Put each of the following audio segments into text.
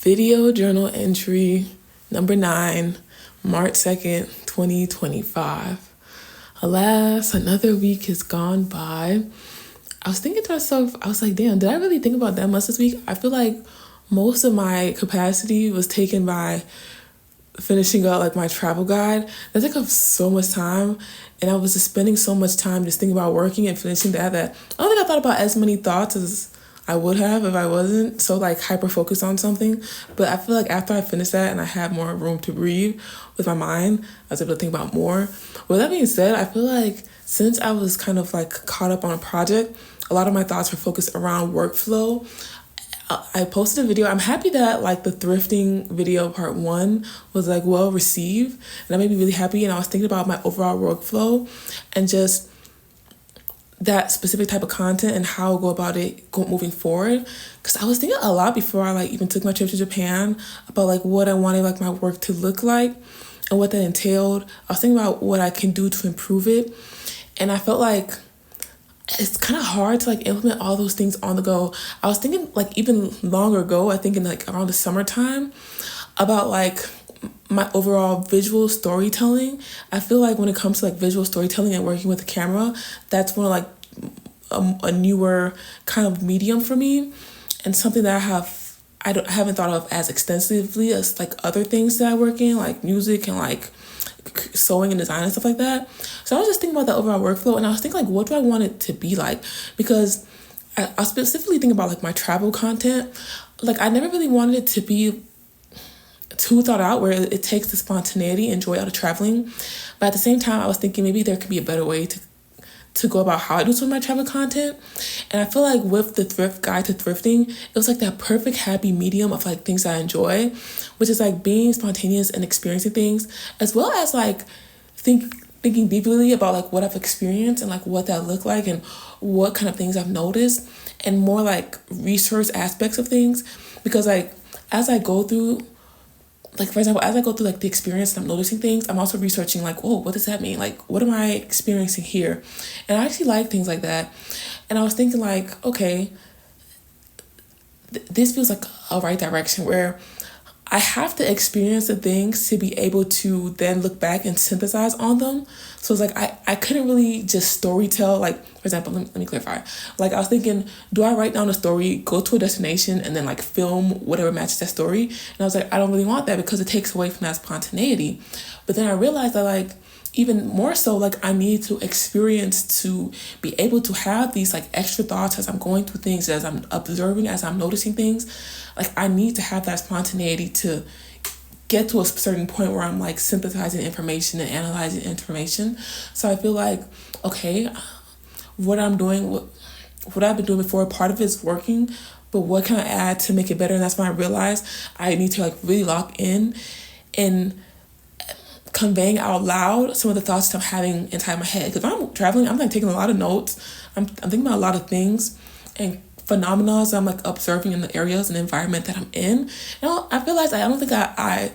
Video journal entry number 9, March 2nd, 2025. Alas, another week has gone by. I was thinking to myself, I was like, damn, did I really think about that much this week? I feel like most of my capacity was taken by finishing up like my travel guide. That took up so much time, and I was just spending so much time just thinking about working and finishing that I don't think I thought about as many thoughts as I would have if I wasn't so like hyper focused on something. But I feel like after I finished that and I had more room to breathe with my mind, I was able to think about more. With that being said, I feel like since I was kind of like caught up on a project, a lot of my thoughts were focused around workflow. I posted a video. I'm happy that like the thrifting video part 1 was like well received, and that made me really happy. And I was thinking about my overall workflow and just that specific type of content and how I'll go about it moving forward. Because I was thinking a lot before I like even took my trip to Japan about like what I wanted like my work to look like and what that entailed. I was thinking about what I can do to improve it, and I felt like it's kind of hard to like implement all those things on the go. I was thinking like even longer ago, I think in like around the summertime, about like my overall visual storytelling. I feel like when it comes to like visual storytelling and working with the camera, that's one of like a newer kind of medium for me, and something that I haven't thought of as extensively as like other things that I work in, like music and like sewing and design and stuff like that. So I was just thinking about the overall workflow, and I was thinking like, what do I want it to be like? Because I specifically think about like my travel content. Like I never really wanted it to be too thought out, where it takes the spontaneity and joy out of traveling. But at the same time, I was thinking maybe there could be a better way to go about how I do some of my travel content. And I feel like with the thrift guide to thrifting, it was like that perfect happy medium of like things I enjoy, which is like being spontaneous and experiencing things, as well as like thinking deeply about like what I've experienced and like what that looked like and what kind of things I've noticed, and more like research aspects of things. Because like as I go through, like for example, as I go through like the experience and I'm noticing things, I'm also researching like, oh, what does that mean? Like, what am I experiencing here? And I actually like things like that. And I was thinking like, okay, this feels like a right direction, where I have to experience the things to be able to then look back and synthesize on them. So it's like I couldn't really just storytell. Like, for example, let me clarify. Like I was thinking, do I write down a story, go to a destination, and then like film whatever matches that story? And I was like, I don't really want that, because it takes away from that spontaneity. But then I realized that like even more so, like I need to experience to be able to have these like extra thoughts as I'm going through things, as I'm observing, as I'm noticing things. Like I need to have that spontaneity to get to a certain point where I'm like synthesizing information and analyzing information. So I feel like, okay, what I've been doing before, part of it's working, but what can I add to make it better? And that's when I realized I need to like really lock in and conveying out loud some of the thoughts that I'm having inside my head. Because if I'm traveling, I'm like taking a lot of notes. I'm thinking about a lot of things and phenomena that I'm like observing in the areas and the environment that I'm in. And I realized I don't think I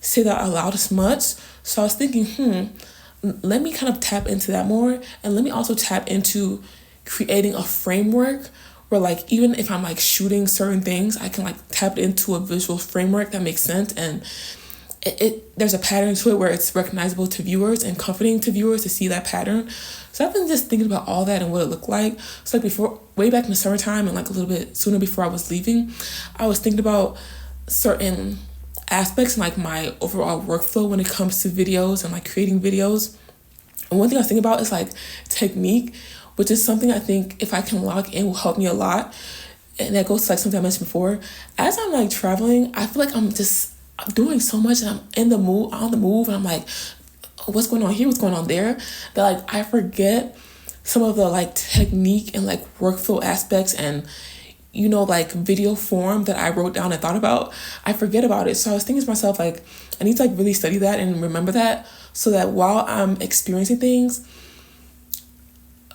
say that out loud as much. So I was thinking, let me kind of tap into that more, and let me also tap into creating a framework where like even if I'm like shooting certain things, I can like tap into a visual framework that makes sense, and there's a pattern to it where it's recognizable to viewers and comforting to viewers to see that pattern. So I've been just thinking about all that and what it looked like. So like way back in the summertime and like a little bit sooner before I was leaving, I was thinking about certain aspects in like my overall workflow when it comes to videos and like creating videos. And one thing I was thinking about is like technique, which is something I think if I can lock in will help me a lot. And that goes to like something I mentioned before. As I'm like traveling, I feel like I'm doing so much, and I'm on the move, and I'm like, what's going on here, what's going on there, that like I forget some of the like technique and like workflow aspects and like video form that I wrote down and thought about. I forget about it. So I was thinking to myself like, I need to like really study that and remember that, so that while I'm experiencing things,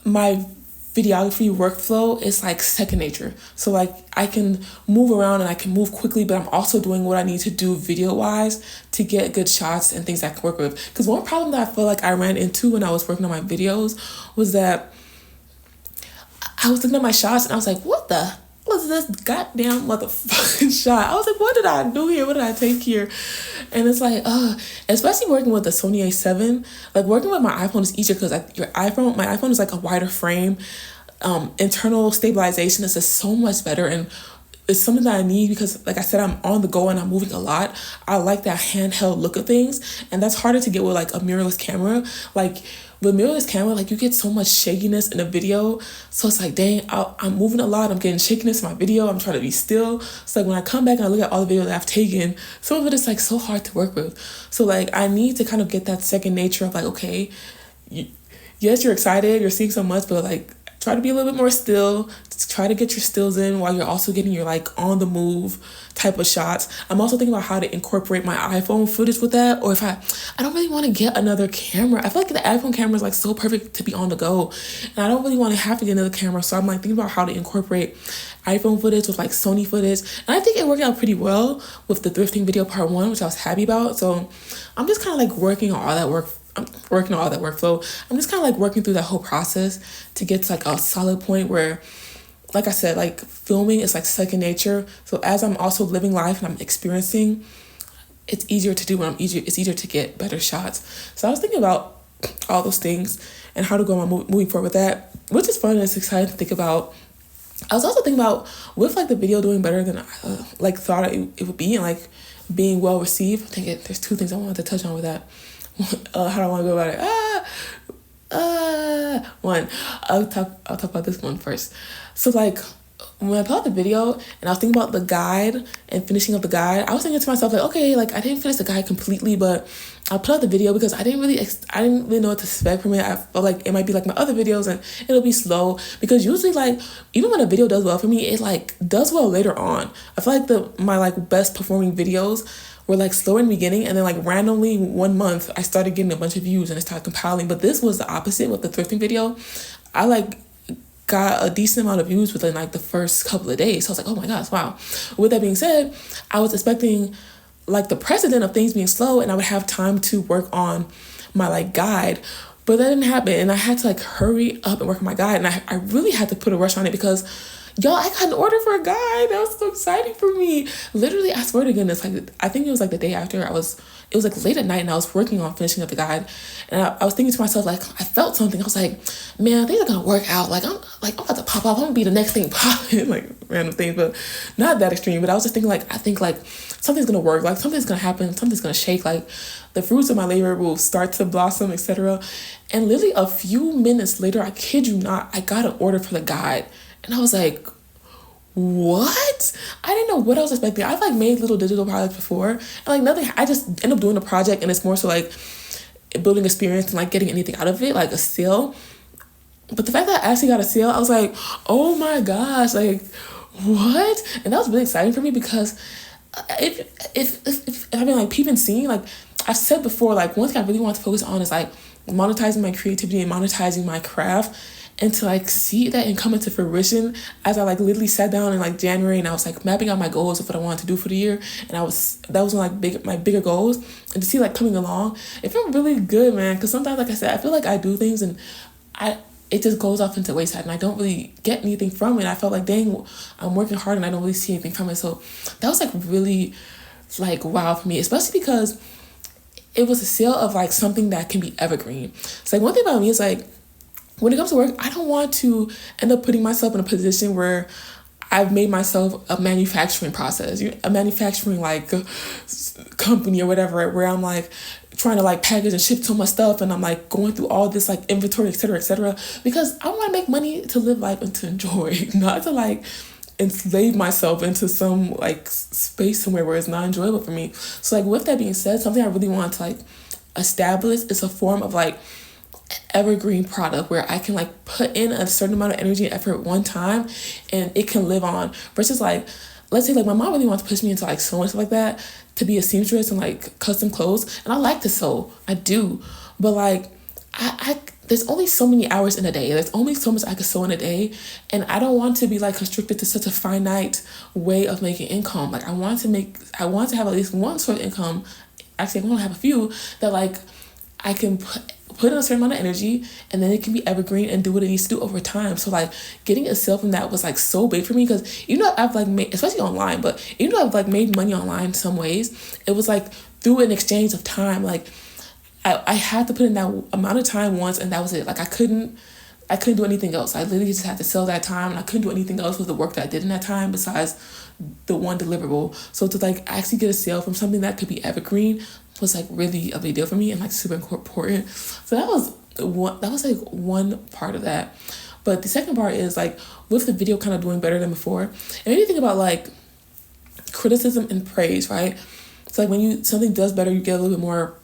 my videography workflow is like second nature. So like I can move around and I can move quickly, but I'm also doing what I need to do video wise to get good shots and things I can work with. Because one problem that I feel like I ran into when I was working on my videos was that I was looking at my shots and I was like, what the was this goddamn motherfucking shot? I was like, what did I do here? What did I take here? And it's like, especially working with the Sony A7, like working with my iPhone is easier because my iPhone is like a wider frame. Internal stabilization is just so much better, and it's something that I need because, like I said, I'm on the go and I'm moving a lot. I like that handheld look of things, and that's harder to get with like a mirrorless camera. Like with mirrorless camera, like you get so much shakiness in a video. So it's like, dang, I'm moving a lot. I'm getting shakiness in my video. I'm trying to be still. So like when I come back and I look at all the videos that I've taken, some of it is like so hard to work with. So like I need to kind of get that second nature of like, okay, yes, you're excited, you're seeing so much, but like try to be a little bit more still. Try to get your stills in while you're also getting your like on the move type of shots. I'm also thinking about how to incorporate my iPhone footage with that, or if I don't really want to get another camera. I feel like the iPhone camera is like so perfect to be on the go, and I don't really want to have to get another camera. So I'm like thinking about how to incorporate iPhone footage with like Sony footage, and I think it worked out pretty well with the thrifting video part 1, which I was happy about. So I'm just kind of like working on all that work. I'm working on all that workflow. I'm just kind of like working through that whole process to get to like a solid point where, like I said, like filming is like second nature. So as I'm also living life and I'm experiencing, it's easier to do it's easier to get better shots. So I was thinking about all those things and how to go on moving forward with that, which is fun and it's exciting to think about. I was also thinking about with like the video doing better than I like thought it would be, and like being well received. I think there's 2 things I wanted to touch on with that. How do I want to go about it? One, I'll talk about this one first. So like when I put out the video and I was thinking about the guide and finishing up the guide, I was thinking to myself like, okay, like I didn't finish the guide completely, but I put out the video because I didn't really know what to expect from it. I felt like it might be like my other videos and it'll be slow, because usually like even when a video does well for me, it like does well later on. I feel like my like best performing videos were like slow in the beginning, and then like randomly 1 month I started getting a bunch of views and it started compiling. But this was the opposite with the thrifting video. I like got a decent amount of views within like the first couple of days. So I was like, oh my gosh, wow. With that being said, I was expecting like the precedent of things being slow and I would have time to work on my like guide. But that didn't happen, and I had to like hurry up and work on my guide, and I really had to put a rush on it because y'all, I got an order for a guide. That was so exciting for me. Literally, I swear to goodness, like I think it was like the day after it was like late at night and I was working on finishing up the guide, and I was thinking to myself, like I felt something. I was like, man, things are gonna work out. Like I'm about to pop off. I'm gonna be the next thing popping, like random things, but not that extreme. But I was just thinking like, I think like something's gonna work, like something's gonna happen, something's gonna shake, like the fruits of my labor will start to blossom, etc. And literally a few minutes later, I kid you not, I got an order for the guide. And I was like, what? I didn't know what I was expecting. I've like made little digital projects before, and like nothing, I just end up doing a project and it's more so like building experience and like getting anything out of it, like a sale. But the fact that I actually got a sale, I was like, oh my gosh, like what? And that was really exciting for me because if I've been like peeping seeing, like I've said before, like one thing I really want to focus on is like monetizing my creativity and monetizing my craft, and to like see that and come into fruition as I like literally sat down in like January and I was like mapping out my goals of what I wanted to do for the year, and that was one of like my bigger goals, and to see like coming along, it felt really good, man. Because sometimes, like I said, I feel like I do things and it just goes off into wayside and I don't really get anything from it. I felt like, dang, I'm working hard and I don't really see anything from it. So that was like really like wow for me, especially because it was a sale of like something that can be evergreen. So like one thing about me is like, when it comes to work, I don't want to end up putting myself in a position where I've made myself a manufacturing process, a manufacturing like company or whatever, where I'm like trying to like package and ship so much stuff, and I'm like going through all this like inventory, etc., etc. Because I want to make money to live life and to enjoy, not to like enslave myself into some like space somewhere where it's not enjoyable for me. So like with that being said, something I really want to like establish is a form of like evergreen product where I can like put in a certain amount of energy and effort one time and it can live on, versus like, let's say like my mom really wants to push me into like sewing stuff like that, to be a seamstress and like custom clothes, and I like to sew, I do, but like I there's only so many hours in a day, there's only so much I could sew in a day, and I don't want to be like constricted to such a finite way of making income. Like I want to have at least one sort of income. Actually, I want to have a few that like I can put in a certain amount of energy, and then it can be evergreen and do what it needs to do over time. So like getting a sale from that was like so big for me, because even though I've like made, especially online, but even though I've like made money online in some ways, it was like through an exchange of time. Like I had to put in that amount of time once, and that was it. Like I couldn't do anything else. I literally just had to sell that time, and I couldn't do anything else with the work that I did in that time besides the one deliverable. So to like actually get a sale from something that could be evergreen was like really a big deal for me, and like super important. So that was like one part of that. But the second part is like with the video kind of doing better than before, and when you think about like criticism and praise, right? So like when something does better, you get a little bit more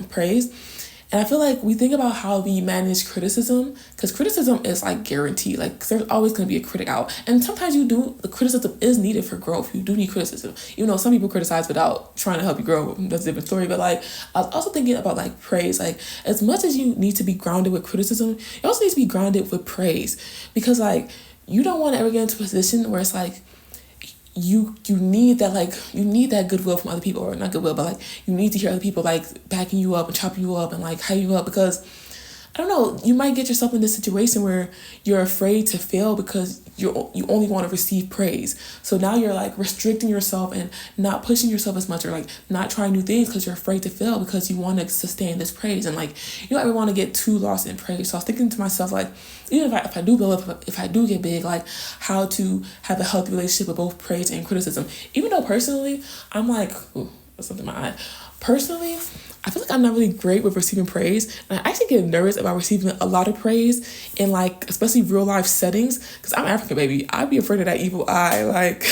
praise. And I feel like we think about how we manage criticism, because criticism is like guaranteed. Like there's always going to be a critic out. And sometimes the criticism is needed for growth. You do need criticism. Even though some people criticize without trying to help you grow. That's a different story. But like I was also thinking about like praise. Like as much as you need to be grounded with criticism, you also need to be grounded with praise. Because like you don't want to ever get into a position where it's like, you need that goodwill from other people, or not goodwill, but like you need to hear other people like backing you up and chopping you up and like hyping you up, because I don't know, you might get yourself in this situation where you're afraid to fail because you only want to receive praise. So now you're like restricting yourself and not pushing yourself as much, or like not trying new things because you're afraid to fail, because you want to sustain this praise, and like you don't ever want to get too lost in praise. So I was thinking to myself, like, even if I do build up, if I do get big, like how to have a healthy relationship with both praise and criticism. Even though personally, I'm like, ooh, that's something in my eye. Personally, I feel like I'm not really great with receiving praise, and I actually get nervous about receiving a lot of praise in like, especially real life settings, because I'm African, baby. I'd be afraid of that evil eye. Like,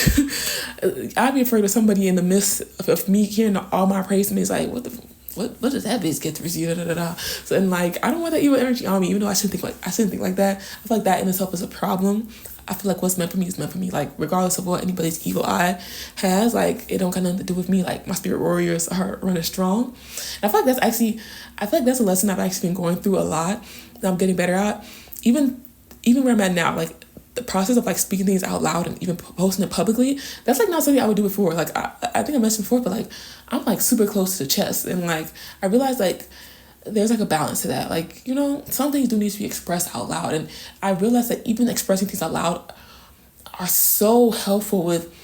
I'd be afraid of somebody in the midst of me hearing all my praise to me. It's like, what does that bitch get to receive? So, and like, I don't want that evil energy on me, even though I shouldn't think like that. I feel like that in itself is a problem. I feel like what's meant for me is meant for me. Like, regardless of what anybody's evil eye has, like, it don't got nothing to do with me. Like, my spirit warriors are running strong. And I feel like that's a lesson I've actually been going through a lot, that I'm getting better at. Even where I'm at now, like, the process of like speaking things out loud and even posting it publicly, that's like not something I would do before. Like, I think I mentioned before, but like, I'm like super close to the chest. And like, I realized like, there's like a balance to that. Like, you know, some things do need to be expressed out loud. And I realized that even expressing things out loud are so helpful with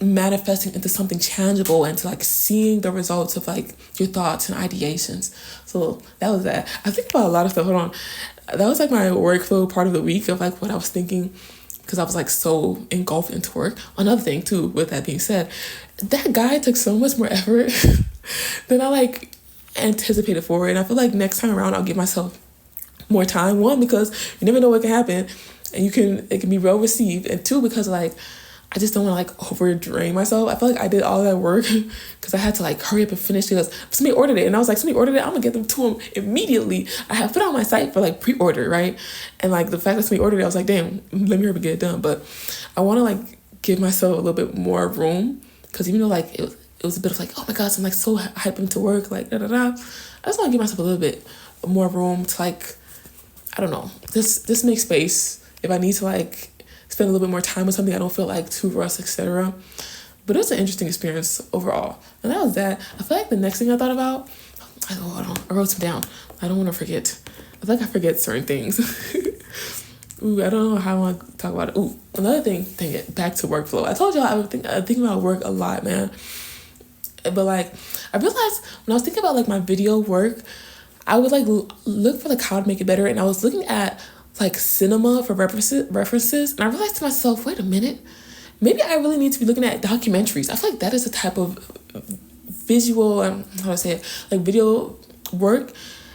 manifesting into something tangible and to like seeing the results of like your thoughts and ideations. So that was that. I think about a lot of stuff. Hold on. That was like my workflow part of the week of like what I was thinking, because I was like so engulfed into work. Another thing too, with that being said, that guy took so much more effort than I like anticipated for it. And I feel like next time around I'll give myself more time. One, because you never know what can happen, and it can be well received. And two, because like I just don't want to like over drain myself. I feel like I did all that work because I had to like hurry up and finish, because somebody ordered it, and I was like, somebody ordered it, I'm gonna get them to them immediately. I have put it on my site for like pre-order, right? And like the fact that somebody ordered it, I was like, damn, let me hurry up and get it done. But I want to like give myself a little bit more room, because even though like it was a bit of like, oh my gosh, I'm like so hyped into work, like I just want to give myself a little bit more room to like, I don't know, this make space if I need to like spend a little bit more time with something. I don't feel like too rushed, etc. But it was an interesting experience overall. And that was that. I feel like the next thing I thought about, I wrote some down. I don't want to forget. I feel like I forget certain things. Ooh, I don't know how I want to talk about it. Ooh, another thing, dang it, back to workflow. I told y'all I think about work a lot, man. But like, I realized when I was thinking about like my video work, I would like look for like how to make it better. And I was looking at like cinema for references, and I realized to myself, wait a minute, maybe I really need to be looking at documentaries. I feel like that is a type of visual, how do I say it, like video work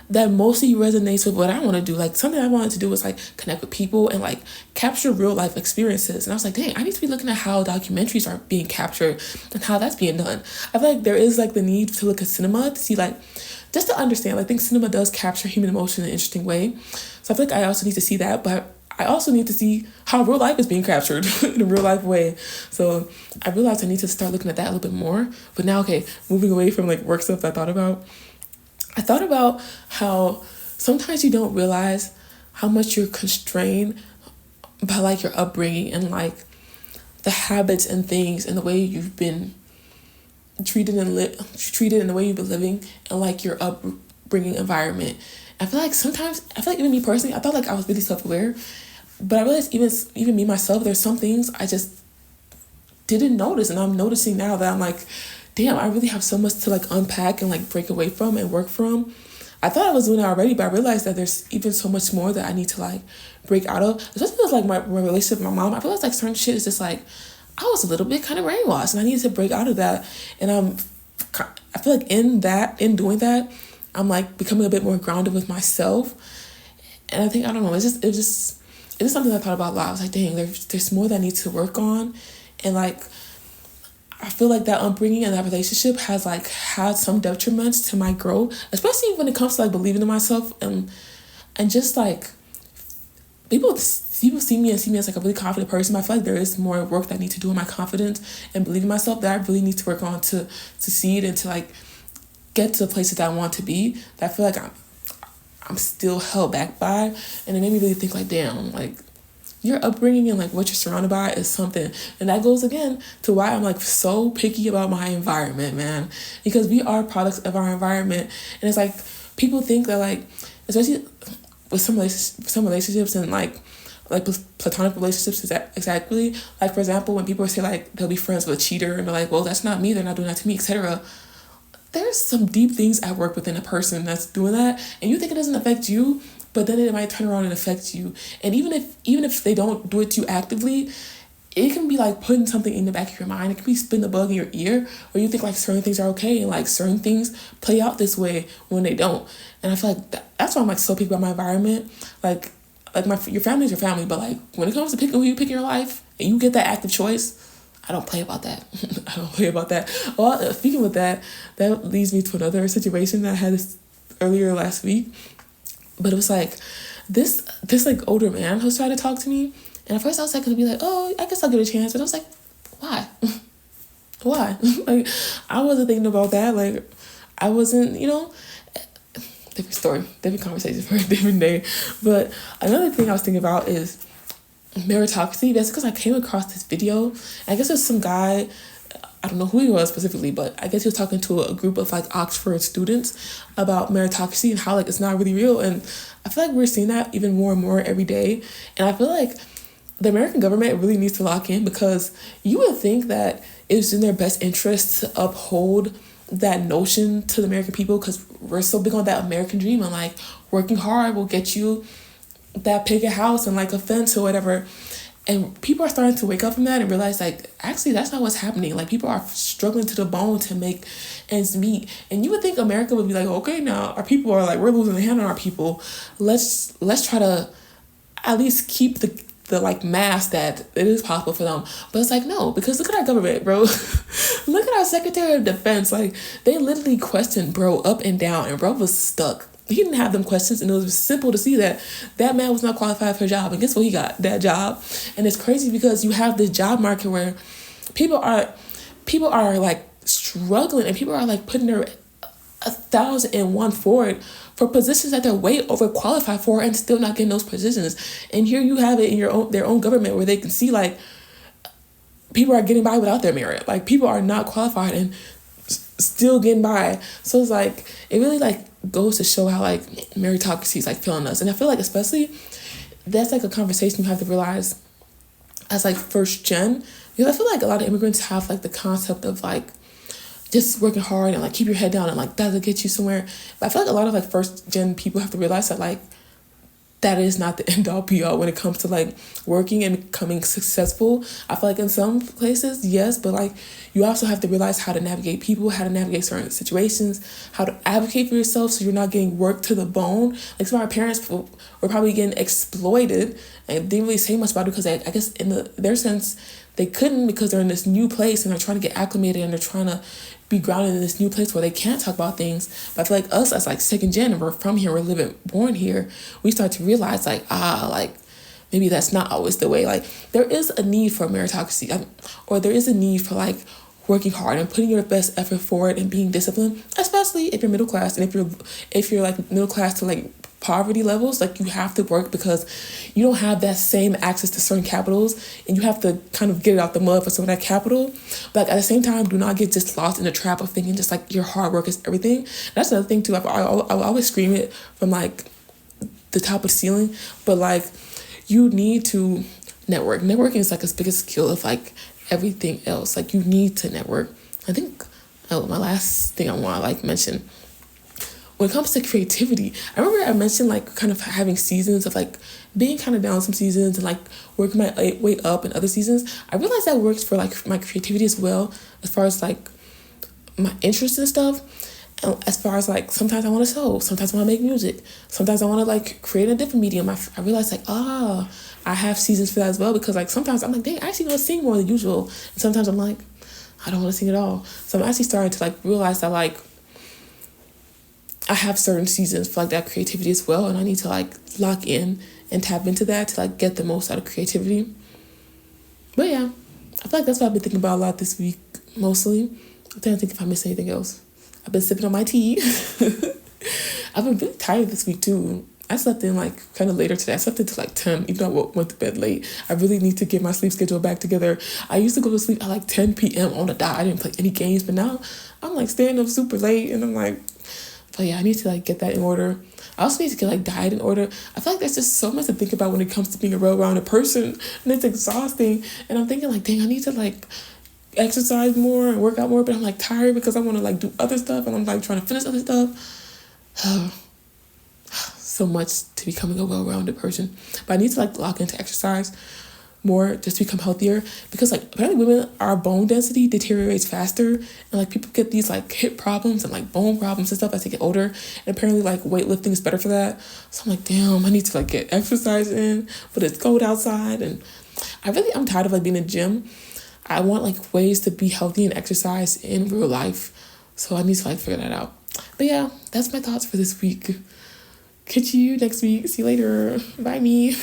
that mostly resonates with what I want to do. Like something I wanted to do was like connect with people and like capture real life experiences. And I was like, dang, I need to be looking at how documentaries are being captured and how that's being done. I feel like there is like the need to look at cinema to see like, just to understand, I think cinema does capture human emotion in an interesting way. So I feel like I also need to see that, but I also need to see how real life is being captured in a real life way. So I realized I need to start looking at that a little bit more. But now, okay, moving away from like work stuff I thought about how sometimes you don't realize how much you're constrained by like your upbringing and like the habits and things and the way you've been treated and the way you've been living and like your upbringing environment. I feel like sometimes, I feel like even me personally, I thought like I was really self-aware, but I realized even me myself, there's some things I just didn't notice, and I'm noticing now that I'm like, damn, I really have so much to like unpack and like break away from and work from. I thought I was doing it already, but I realized that there's even so much more that I need to like break out of. Especially with like my relationship with my mom. I realized like certain shit is just like, I was a little bit kind of brainwashed, and I needed to break out of that. And I feel like in doing that, I'm like becoming a bit more grounded with myself. And I think, I don't know, it was something I thought about a lot. I was like, dang, there's more that I need to work on. And like, I feel like that upbringing and that relationship has like had some detriments to my growth, especially when it comes to like believing in myself, and just like people see me and see me as like a really confident person. I feel like there is more work that I need to do in my confidence and believe in myself that I really need to work on to see it and to like get to the places that I want to be, that I feel like I'm still held back by. And it made me really think like, damn, like your upbringing and like what you're surrounded by is something. And that goes again to why I'm like so picky about my environment, man, because we are products of our environment. And it's like people think that like, especially with some relationships and like platonic relationships, exactly, like for example, when people say like they'll be friends with a cheater and they're like, well, that's not me, they're not doing that to me, etc. There's some deep things at work within a person that's doing that, and you think it doesn't affect you, but then it might turn around and affect you. And even if they don't do it to you actively, it can be like putting something in the back of your mind. It can be spitting a bug in your ear, or you think like certain things are okay, and like certain things play out this way when they don't. And I feel like that's why I'm like so picky about my environment. Like your family is your family, but like when it comes to picking who you pick in your life, and you get that active choice, I don't play about that. I don't play about that. Well, speaking with that leads me to another situation that I had earlier last week. But it was like this like older man who was trying to talk to me, and at first I was like gonna be like, oh, I guess I'll give it a chance, but I was like, why? Why? Like, I wasn't thinking about that. Like, I wasn't, different story, different conversation for a different day. But another thing I was thinking about is meritocracy. That's because I came across this video. I guess there's some guy, I don't know who he was specifically, but I guess he was talking to a group of like Oxford students about meritocracy and how like it's not really real. And I feel like we're seeing that even more and more every day. And I feel like the American government really needs to lock in, because you would think that it's in their best interest to uphold that notion to the American people, because we're so big on that American dream, and like working hard will get you that big a house and like a fence or whatever. And people are starting to wake up from that and realize like, actually, that's not what's happening. Like, people are struggling to the bone to make ends meet. And you would think America would be like, okay, now our people are like, we're losing the hand on our people. Let's try to at least keep the like mass that it is possible for them. But it's like, no, because look at our government, bro. Look at our Secretary of Defense. Like, they literally questioned bro up and down, and bro was stuck. He didn't have them questions, and it was simple to see that that man was not qualified for a job. And guess what? He got that job. And it's crazy because you have this job market where people are like struggling, and people are like putting their 1,001 forward for positions that they're way overqualified for and still not getting those positions. And here you have it in their own government where they can see like people are getting by without their merit. Like, people are not qualified and still getting by. So it's like, it really like goes to show how like meritocracy is like failing us. And I feel like especially that's like a conversation you have to realize as like first gen, because I feel like a lot of immigrants have like the concept of like just working hard and like keep your head down and like that'll get you somewhere. But I feel like a lot of like first gen people have to realize that like that is not the end all be all when it comes to like working and becoming successful. I feel like in some places, yes, but like you also have to realize how to navigate people, how to navigate certain situations, how to advocate for yourself so you're not getting worked to the bone. Like, some of our parents were probably getting exploited and didn't really say much about it because I guess in their sense they couldn't, because they're in this new place and they're trying to get acclimated and they're trying to be grounded in this new place where they can't talk about things. But I feel like us as like second gen, and we're from here, we're born here, we start to realize like, like maybe that's not always the way. Like, there is a need for meritocracy, or there is a need for like working hard and putting your best effort forward and being disciplined, especially if you're middle class, and if you're like middle class to like poverty levels, like you have to work because you don't have that same access to certain capitals, and you have to kind of get it out the mud for some of that capital. But like, at the same time, do not get just lost in the trap of thinking just like your hard work is everything. That's another thing too. I always scream it from like the top of the ceiling, but like you need to network. Networking is like as big a skill of like everything else. Like you need to network. I think my last thing I want to like mention when it comes to creativity, I remember I mentioned like kind of having seasons of like being kind of down some seasons and like working my way up in other seasons. I realized that works for like my creativity as well, as far as like my interest and stuff. And as far as like sometimes I want to sew, sometimes I want to make music, sometimes I want to like create a different medium. I realized like I have seasons for that as well, because like sometimes I'm like, dang, I actually want to sing more than usual, and sometimes I'm like, I don't want to sing at all. So I'm actually starting to like realize that like I have certain seasons for like that creativity as well, and I need to like lock in and tap into that to like get the most out of creativity. But yeah, I feel like that's what I've been thinking about a lot this week, mostly. I'm trying to think if I missed anything else. I've been sipping on my tea. I've been really tired this week too. I slept in like kind of later today. I slept until like 10, even though I went to bed late. I really need to get my sleep schedule back together. I used to go to sleep at like 10 p.m. on the dot. I didn't play any games, but now I'm like staying up super late, and I'm like, but yeah, I need to like get that in order. I also need to get like diet in order. I feel like there's just so much to think about when it comes to being a well-rounded person, and it's exhausting. And I'm thinking like, dang, I need to like exercise more and work out more, but I'm like tired because I want to like do other stuff, and I'm like trying to finish other stuff. So much to becoming a well-rounded person. But I need to like lock into exercise more just to become healthier, because like apparently women, our bone density deteriorates faster, and like people get these like hip problems and like bone problems and stuff as they get older, and apparently like weightlifting is better for that. So I'm like, damn, I need to like get exercise in, but it's cold outside, and I'm tired of like being in the gym. I want like ways to be healthy and exercise in real life, so I need to like figure that out. But yeah, that's my thoughts for this week. Catch you next week. See you later. Bye me.